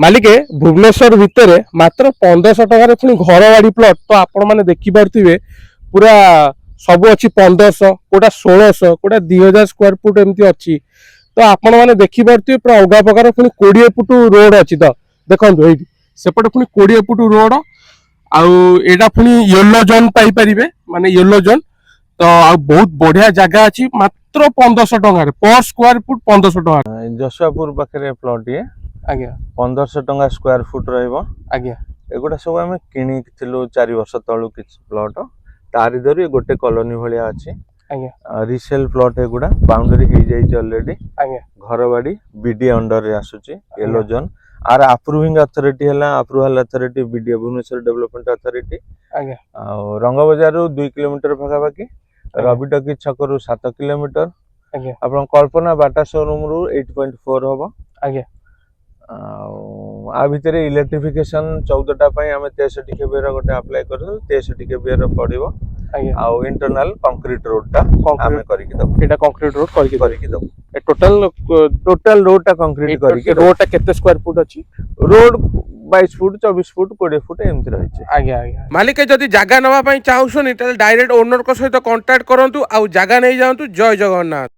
मालिके भुवनेश्वर भितर मात्र 1500 टकर पुणी घर बाड़ी प्लट तो आपण मैंने देखिपे पूरा सब अच्छी 1500 कोटा 1600 कोटा 2000 स्क्वायर फुट एमती अच्छी तो आपण मैंने देखिपे पूरा अलग प्रकार पुणी 20 फुट रोड अच्छी तो देखो ये सेपटे पुणी 20 फुट रोड आउटा पुणी येलो जोन पाइपर माने येलो जोन तो बहुत बढ़िया जगह अच्छी मात्र 1500 टकर पर स्क्वायर फुट 1500 टका जशुआपुर पाखे प्लट ये आज्ञा 1500 टका स्क्वायर फुट रहिबो आज्ञा एगुड़ा सब आम किणु 4 वर्ष तलू किछ प्लट तारि धरी गोटे कॉलोनी भलिया अछि आज्ञा रिसेल प्लट एगुड़ा बाउंड्री हो जाई ऑलरेडी आज्ञा घर बाड़ी बीडी अंडर रे आसुची येलो जोन आर अप्रूविंग अथॉरिटी हला approval authority BD Bhubaneswar development authority आज्ञा रंग बाजार 2 किलोमीटर पाखा पाखी रविटकी छक रु 7 किलोमीटर आज्ञा आपण कल्पना बाटा शोरूम रु 8.4 हबो आज्ञा आ भितर इलेक्ट्रिफिकेशन 14टा पई हमें 63 केबी रो गोटे अप्लाई करथु 63 केबी रो पड़िबो आज्ञा आ इंटरनल कंक्रीट रोड टा हमें करिक दब एटा कंक्रीट रोड करिक दब ए टोटल रोड टा कंक्रीट करिक रोड टा केते स्क्वायर फुट अछि रोड 22 फुट 24 फुट 20 फुट एमति रही छे आज्ञा आज्ञा मालिक जदी जागा नवा पई चाहुछनी त डायरेक्ट ओनर को सहित कांटेक्ट करंतु आ जागा नै जांतु जय जगन्नाथ।